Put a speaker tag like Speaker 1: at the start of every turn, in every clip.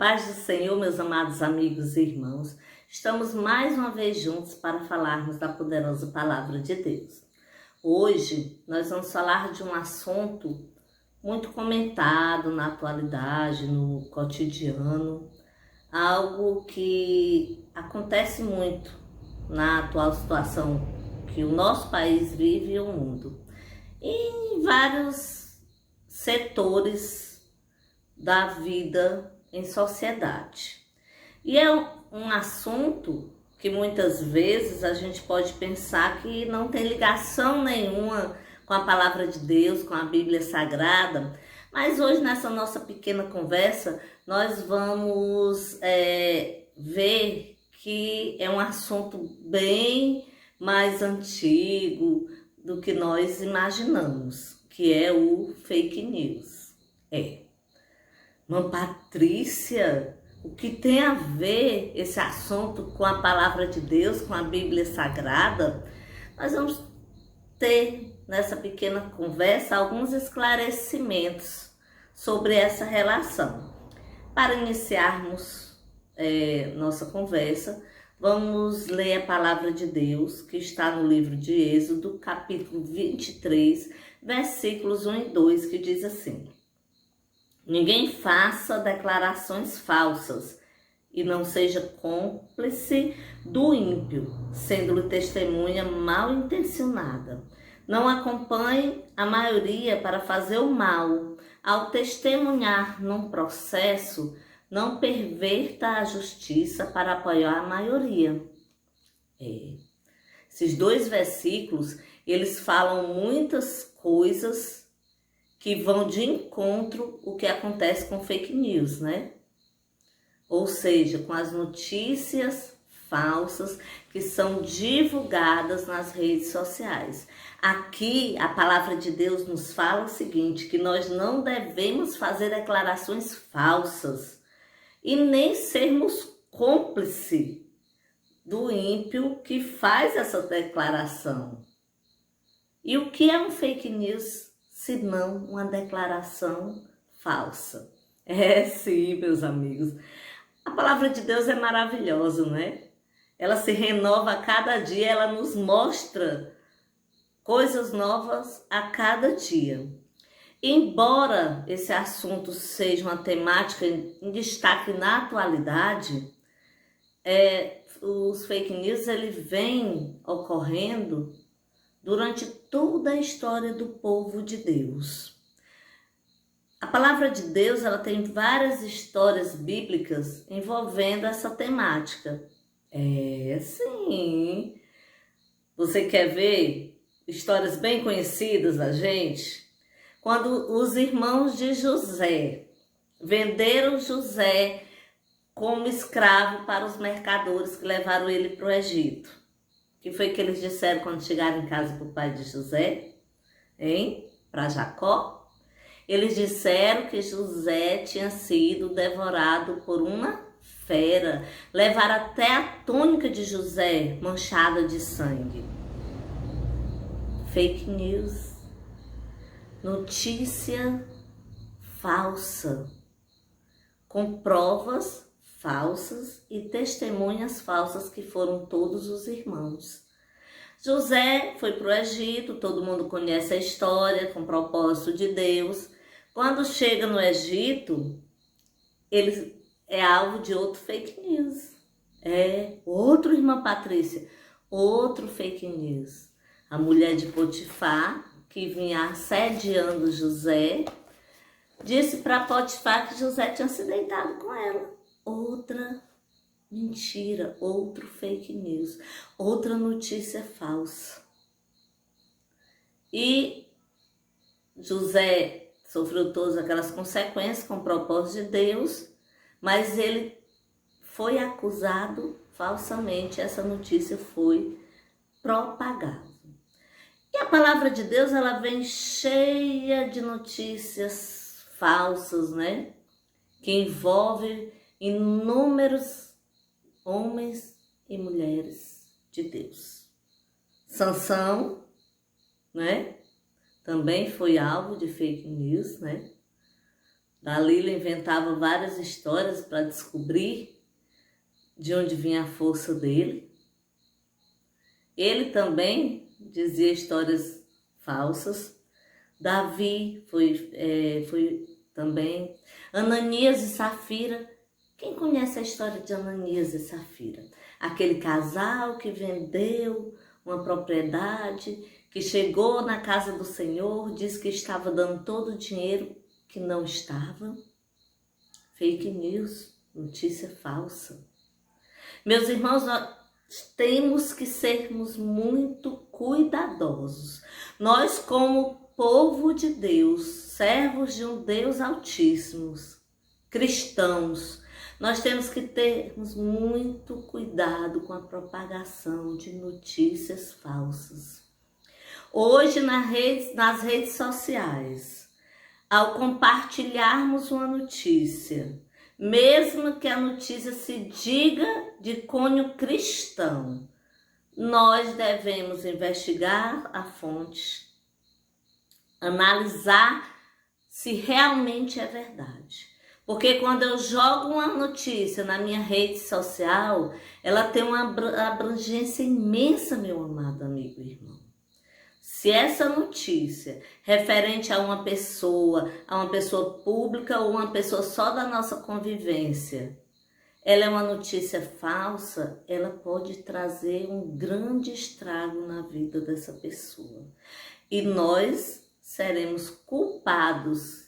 Speaker 1: paz do Senhor, meus amados amigos e irmãos, estamos mais uma vez juntos para falarmos da poderosa palavra de Deus. Hoje nós vamos falar de um assunto muito comentado na atualidade, no cotidiano, algo que acontece muito na atual situação que o nosso país vive e o mundo, e em vários setores da vida em sociedade. E é um assunto que muitas vezes a gente pode pensar que não tem ligação nenhuma com a palavra de Deus, com a Bíblia Sagrada, mas hoje nessa nossa pequena conversa nós vamos ver que é um assunto bem mais antigo do que nós imaginamos, que é o fake news. Irmã Patrícia, o que tem a ver esse assunto com a palavra de Deus, com a Bíblia Sagrada? Nós vamos ter nessa pequena conversa alguns esclarecimentos sobre essa relação. Para iniciarmos nossa conversa, vamos ler a palavra de Deus que está no livro de Êxodo, capítulo 23, versículos 1 e 2, que diz assim: ninguém faça declarações falsas e não seja cúmplice do ímpio, sendo-lhe testemunha mal intencionada. Não acompanhe a maioria para fazer o mal. Ao testemunhar num processo, não perverta a justiça para apoiar a maioria. Esses dois versículos, eles falam muitas coisas que vão de encontro o que acontece com fake news, né? Ou seja, com as notícias falsas que são divulgadas nas redes sociais. Aqui a palavra de Deus nos fala o seguinte, que nós não devemos fazer declarações falsas e nem sermos cúmplice do ímpio que faz essa declaração. E o que é um fake news, se não uma declaração falsa? Sim, meus amigos. A palavra de Deus é maravilhosa, né? Ela se renova a cada dia, ela nos mostra coisas novas a cada dia. Embora esse assunto seja uma temática em destaque na atualidade, os fake news ele vem ocorrendo durante toda a história do povo de Deus. A palavra de Deus ela tem várias histórias bíblicas envolvendo essa temática. Sim. Você quer ver histórias bem conhecidas da gente? Quando os irmãos de José venderam José como escravo para os mercadores que levaram ele para o Egito. O que foi que eles disseram quando chegaram em casa para o pai de José? Para Jacó? Eles disseram que José tinha sido devorado por uma fera. Levaram até a túnica de José manchada de sangue. Fake news. Notícia falsa. Com provas falsas e testemunhas falsas que foram todos os irmãos. José foi para o Egito, todo mundo conhece a história, com propósito de Deus. Quando chega no Egito, ele é alvo de outro fake news. Outro, irmã Patrícia, outro fake news. A mulher de Potifar, que vinha assediando José, disse para Potifar que José tinha se deitado com ela. Outra mentira, outro fake news, outra notícia falsa. E José sofreu todas aquelas consequências com o propósito de Deus, mas ele foi acusado falsamente, essa notícia foi propagada. E a palavra de Deus, ela vem cheia de notícias falsas, né? Que envolve inúmeros homens e mulheres de Deus. Sansão, né? Também foi alvo de fake news, né? Dalila inventava várias histórias para descobrir de onde vinha a força dele. Ele também dizia histórias falsas. Davi foi também. Ananias e Safira. Quem conhece a história de Ananias e Safira? Aquele casal que vendeu uma propriedade, que chegou na casa do Senhor, disse que estava dando todo o dinheiro que não estava. Fake news, notícia falsa. Meus irmãos, nós temos que sermos muito cuidadosos. Nós, como povo de Deus, servos de um Deus Altíssimo, cristãos, nós temos que termos muito cuidado com a propagação de notícias falsas. Hoje, nas redes sociais, ao compartilharmos uma notícia, mesmo que a notícia se diga de cunho cristão, nós devemos investigar a fonte, analisar se realmente é verdade. Porque quando eu jogo uma notícia na minha rede social, ela tem uma abrangência imensa, meu amado amigo e irmão. Se essa notícia referente a uma pessoa pública ou uma pessoa só da nossa convivência, ela é uma notícia falsa, ela pode trazer um grande estrago na vida dessa pessoa. E nós seremos culpados.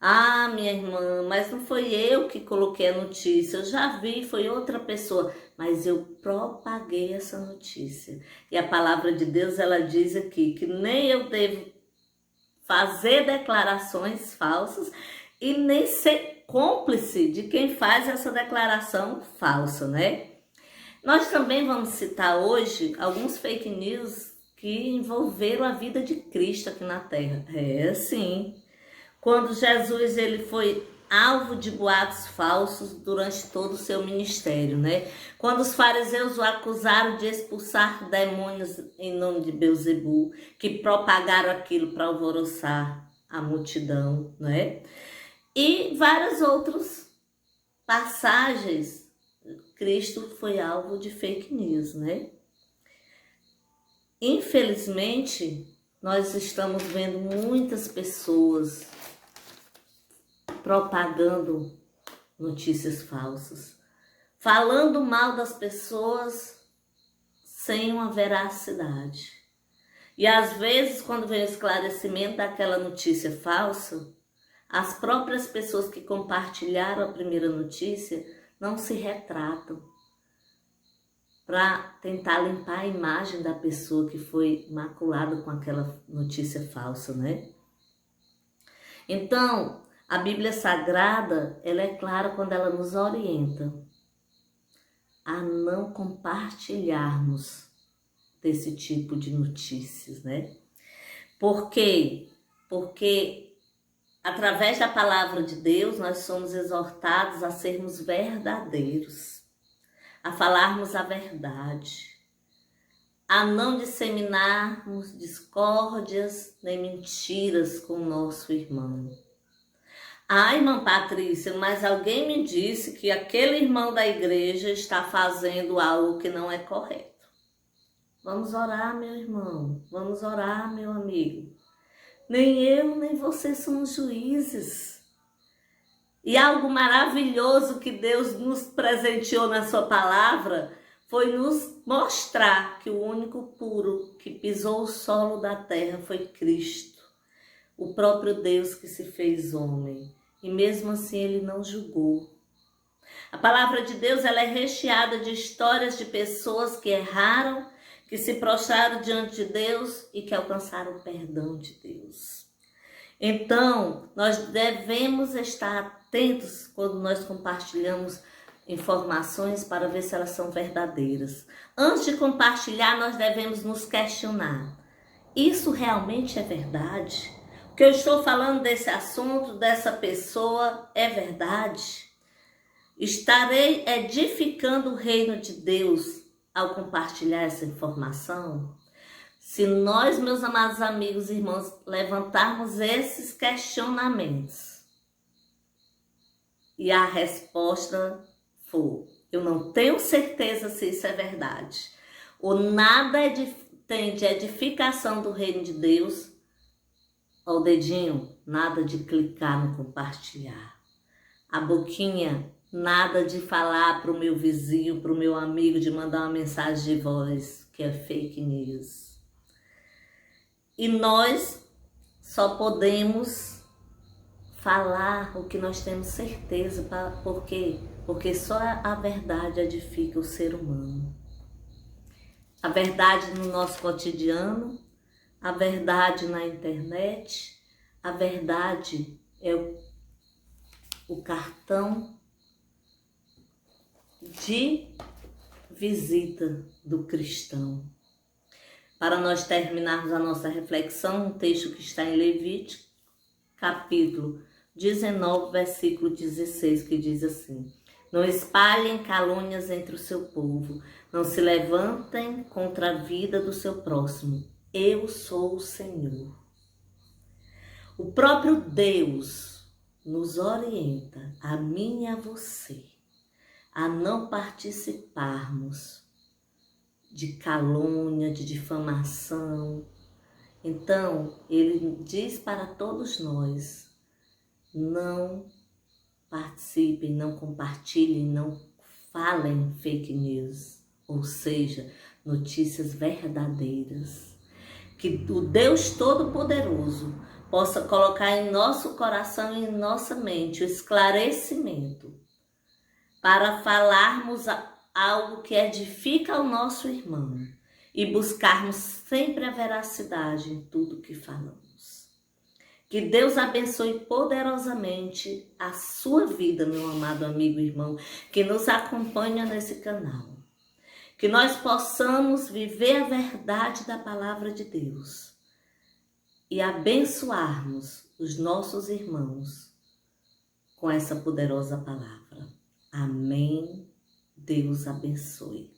Speaker 1: Ah, minha irmã, mas não foi eu que coloquei a notícia, eu já vi, foi outra pessoa, mas eu propaguei essa notícia. E a palavra de Deus, ela diz aqui que nem eu devo fazer declarações falsas e nem ser cúmplice de quem faz essa declaração falsa, né? Nós também vamos citar hoje alguns fake news que envolveram a vida de Cristo aqui na Terra. Sim. Quando Jesus ele foi alvo de boatos falsos durante todo o seu ministério, né? Quando os fariseus o acusaram de expulsar demônios em nome de Belzebu, que propagaram aquilo para alvoroçar a multidão, né? E várias outras passagens, Cristo foi alvo de fake news, né? Infelizmente, nós estamos vendo muitas pessoas propagando notícias falsas, falando mal das pessoas sem uma veracidade. E às vezes, quando vem o esclarecimento daquela notícia falsa, as próprias pessoas que compartilharam a primeira notícia não se retratam para tentar limpar a imagem da pessoa que foi maculada com aquela notícia falsa, né? Então, a Bíblia Sagrada, ela é clara quando ela nos orienta a não compartilharmos desse tipo de notícias, né? Por quê? Porque através da palavra de Deus, nós somos exortados a sermos verdadeiros, a falarmos a verdade, a não disseminarmos discórdias nem mentiras com o nosso irmão. Ah, irmã Patrícia, mas alguém me disse que aquele irmão da igreja está fazendo algo que não é correto. Vamos orar, meu irmão. Vamos orar, meu amigo. Nem eu, nem você somos juízes. E algo maravilhoso que Deus nos presenteou na sua palavra foi nos mostrar que o único puro que pisou o solo da terra foi Cristo, o próprio Deus que se fez homem. E mesmo assim ele não julgou. A palavra de Deus ela é recheada de histórias de pessoas que erraram, que se prostraram diante de Deus e que alcançaram o perdão de Deus. Então, nós devemos estar atentos quando nós compartilhamos informações para ver se elas são verdadeiras. Antes de compartilhar, nós devemos nos questionar. Isso realmente é verdade? O que eu estou falando desse assunto, dessa pessoa, é verdade? Estarei edificando o reino de Deus ao compartilhar essa informação? Se nós, meus amados amigos e irmãos, levantarmos esses questionamentos, e a resposta for: eu não tenho certeza se isso é verdade, ou nada tem de edificação do reino de Deus, ó, o dedinho, nada de clicar no compartilhar. A boquinha, nada de falar para o meu vizinho, para o meu amigo, de mandar uma mensagem de voz, que é fake news. E nós só podemos falar o que nós temos certeza. Por quê? Porque só a verdade edifica o ser humano. A verdade no nosso cotidiano, a verdade na internet, a verdade é o cartão de visita do cristão. Para nós terminarmos a nossa reflexão, um texto que está em Levítico, capítulo 19, versículo 16, que diz assim: não espalhem calúnias entre o seu povo, não se levantem contra a vida do seu próximo. Eu sou o Senhor. O próprio Deus nos orienta, a mim e a você, a não participarmos de calúnia, de difamação. Então, ele diz para todos nós: não participem, não compartilhem, não falem fake news, ou seja, notícias verdadeiras. Que o Deus Todo-Poderoso possa colocar em nosso coração e em nossa mente o esclarecimento para falarmos algo que edifica o nosso irmão e buscarmos sempre a veracidade em tudo que falamos. Que Deus abençoe poderosamente a sua vida, meu amado amigo e irmão, que nos acompanha nesse canal. Que nós possamos viver a verdade da palavra de Deus e abençoarmos os nossos irmãos com essa poderosa palavra. Amém. Deus abençoe.